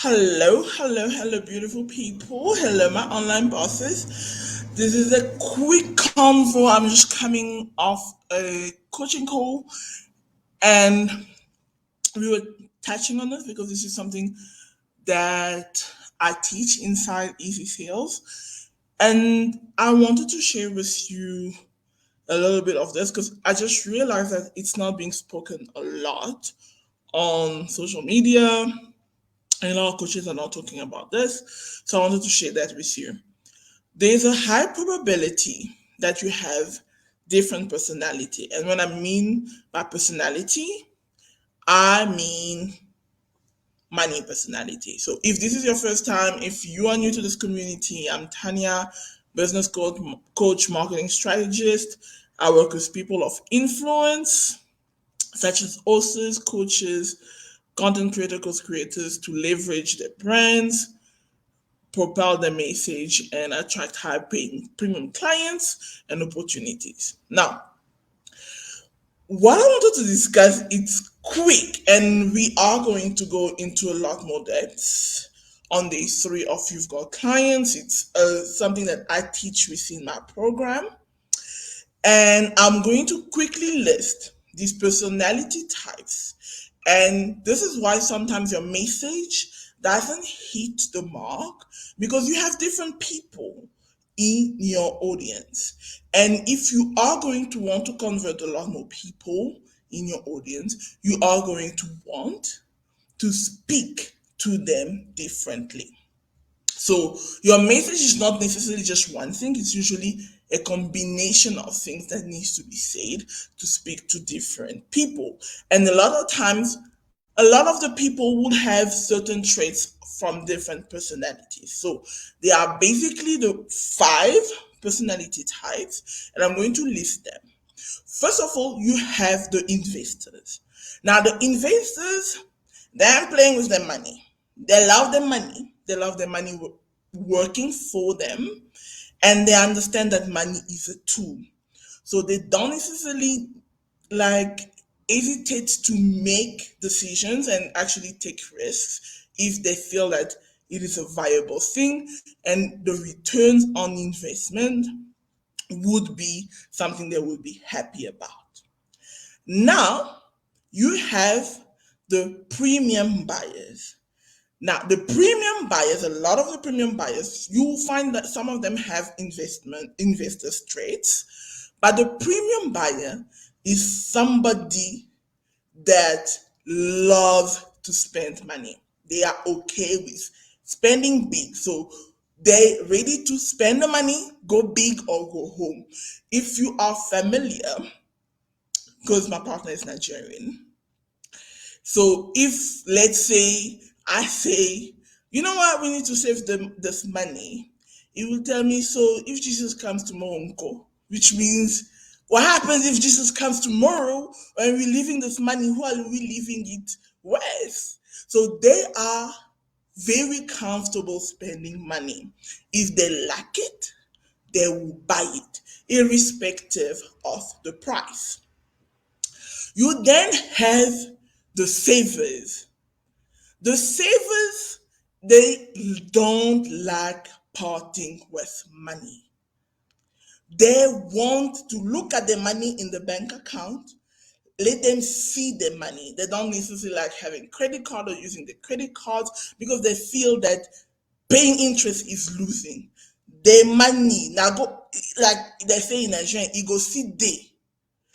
Hello, beautiful people. Hello, my online bosses. This is a quick convo. I'm just coming off a coaching call, and we were touching on this because this is something that I teach inside Easy Sales. And I wanted to share with you a little bit of this because I just realized that it's not being spoken a lot on social media, and a lot of coaches are not talking about this. So I wanted to share that with you. There's a high probability that you have different personality. And what I mean by personality, I mean money personality. So if this is your first time, if you are new to this community, I'm Tanya, business coach, marketing strategist. I work with people of influence, such as authors, coaches, content creators to leverage their brands, propel their message, and attract high paying premium clients and opportunities. Now, what I wanted to discuss, it's quick, and we are going to go into a lot more depth on day three of You've Got Clients. It's something that I teach within my program. And I'm going to quickly list these personality types. And this is why sometimes your message doesn't hit the mark because you have different people in your audience. And if you are going to want to convert a lot more people in your audience, you are going to want to speak to them differently. So your message is not necessarily just one thing, it's usually a combination of things that needs to be said to speak to different people. And a lot of times, a lot of the people would have certain traits from different personalities. So they are basically the 5 personality types, and I'm going to list them. First of all, you have the investors. Now, the investors, they're playing with their money. They love their money. They love their money working for them. And they understand that money is a tool. So they don't necessarily like hesitate to make decisions and actually take risks if they feel that it is a viable thing and the returns on investment would be something they would be happy about. Now, you have the premium buyers. Now, the premium buyers, a lot of the premium buyers, you will find that some of them have investors traits, but the premium buyer is somebody that loves to spend money. They are okay with spending big. So they're ready to spend the money, go big or go home. If you are familiar, because my partner is Nigerian, so if let's say I say, you know what, we need to save this money, he will tell me, so if Jesus comes tomorrow, uncle, which means what happens if Jesus comes tomorrow and we're leaving this money, who are we leaving it with? So they are very comfortable spending money. If they like it, they will buy it, irrespective of the price. You then have the savers. The savers, they don't like parting with money. They want to look at the money in the bank account, let them see the money. They don't necessarily like having credit card or using the credit cards because they feel that paying interest is losing. Their money, now go, like they say in Nigeria, you go see day.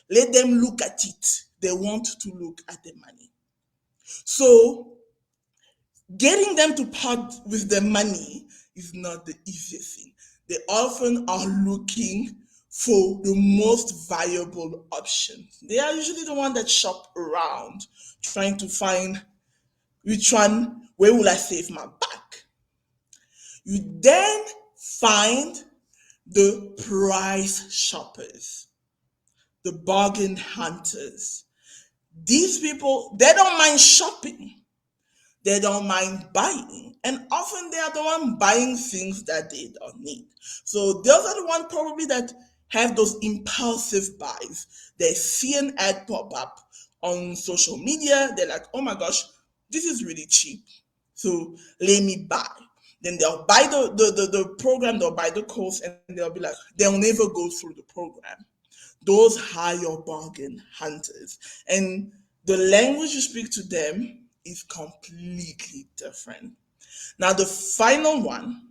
Let them look at it. They want to look at the money. So getting them to part with their money is not the easiest thing. They often are looking for the most viable option. They are usually the one that shop around, trying to find which one, where will I save my buck? You then find the price shoppers, the bargain hunters. These people, they don't mind shopping. They don't mind buying. And often they are the one buying things that they don't need. So those are the ones probably that have those impulsive buys. They see an ad pop up on social media. They're like, oh my gosh, this is really cheap. So let me buy. Then they'll buy the program, they'll buy the course, and they'll be like, they'll never go through the program. Those are your bargain hunters. And the language you speak to them is completely different. Now, the final one,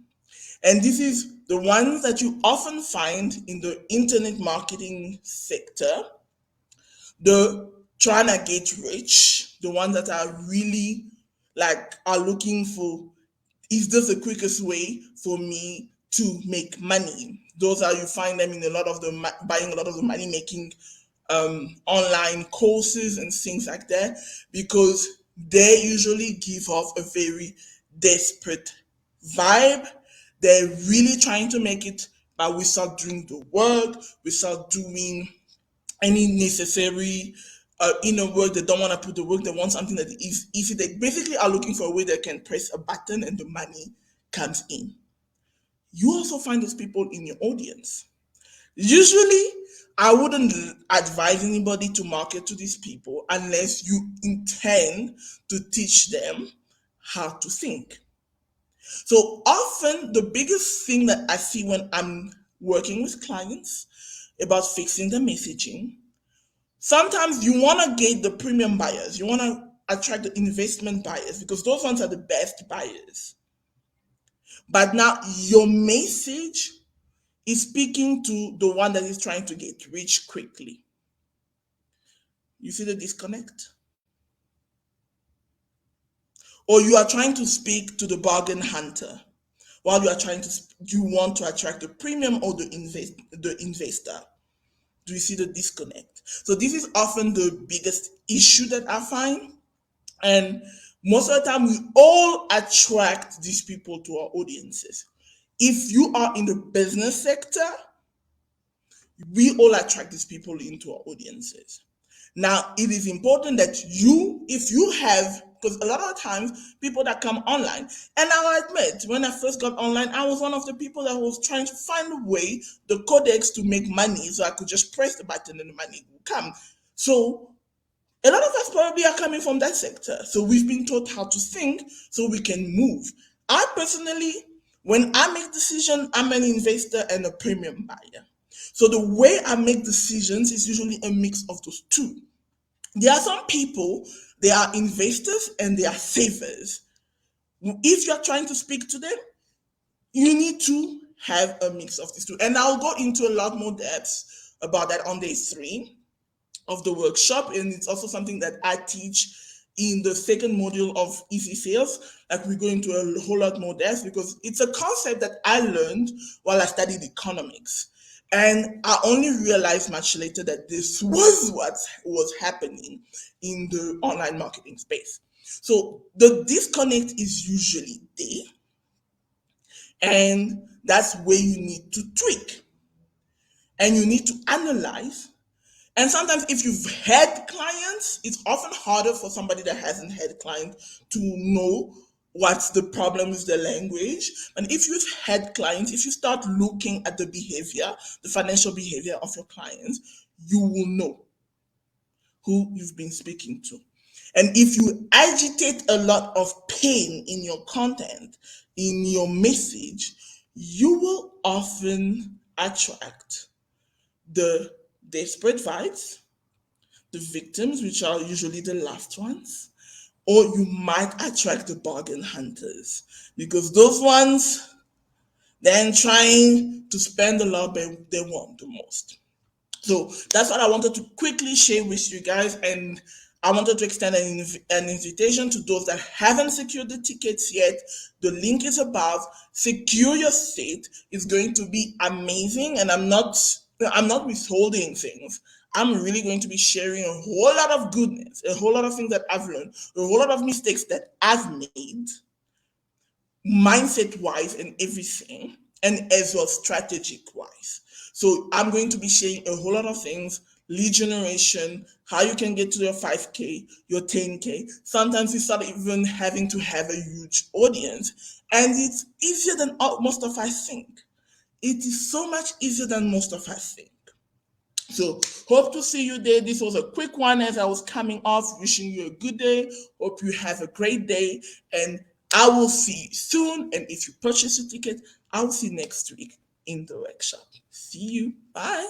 and this is the ones that you often find in the internet marketing sector, the trying to get rich, the ones that are really like are looking for, is this the quickest way for me to make money? Those are, you find them in a lot of the buying a lot of the money making online courses and things like that, because they usually give off a very desperate vibe. They're really trying to make it, but without doing the work, without doing any necessary inner work. They don't want to put the work. They want something that is easy. They basically are looking for a way they can press a button and the money comes in. You also find those people in your audience. Usually, I wouldn't advise anybody to market to these people unless you intend to teach them how to think. So often, the biggest thing that I see when I'm working with clients about fixing the messaging, sometimes you want to get the premium buyers, you want to attract the investment buyers because those ones are the best buyers. But now your message is speaking to the one that is trying to get rich quickly. You see the disconnect? Or you are trying to speak to the bargain hunter while you are trying to, you want to attract the premium or the investor. Do you see the disconnect? So this is often the biggest issue that I find. And most of the time, we all attract these people to our audiences. If you are in the business sector, we all attract these people into our audiences. Now, it is important that you, if you have, because a lot of times people that come online, and I'll admit, when I first got online, I was one of the people that was trying to find a way, the codex to make money, so I could just press the button and the money would come. So a lot of us probably are coming from that sector. So we've been taught how to think so we can move. I personally, when I make decisions, I'm an investor and a premium buyer. So the way I make decisions is usually a mix of those two. There are some people, they are investors and they are savers. If you're trying to speak to them, you need to have a mix of these two. And I'll go into a lot more depths about that on day 3 of the workshop, and it's also something that I teach in the second module of easy sales. Like, we go into a whole lot more depth because it's a concept that I learned while I studied economics, and I only realized much later that this was what was happening in the online marketing space. So the disconnect is usually there, and that's where you need to tweak and you need to analyze. And sometimes if you've had clients, it's often harder for somebody that hasn't had clients to know what's the problem with the language. And if you've had clients, if you start looking at the behavior, the financial behavior of your clients, you will know who you've been speaking to. And if you agitate a lot of pain in your content, in your message, you will often attract the desperate vibes, the victims, which are usually the last ones, or you might attract the bargain hunters because those ones then trying to spend a lot, but they want the most. So that's what I wanted to quickly share with you guys, and I wanted to extend an invitation to those that haven't secured the tickets yet. The link is above. Secure your seat. It's going to be amazing, and I'm not withholding things. I'm really going to be sharing a whole lot of goodness, a whole lot of things that I've learned, a whole lot of mistakes that I've made, mindset wise and everything, and as well strategic wise. So I'm going to be sharing a whole lot of things: lead generation, how you can get to your 5K, your 10K. Sometimes you start even having to have a huge audience, and it's easier than most of us think. It is so much easier than most of us think. So hope to see you there. This was a quick one as I was coming off, wishing you a good day. Hope you have a great day, and I will see you soon. And if you purchase your ticket, I will see you next week in the workshop. See you. Bye.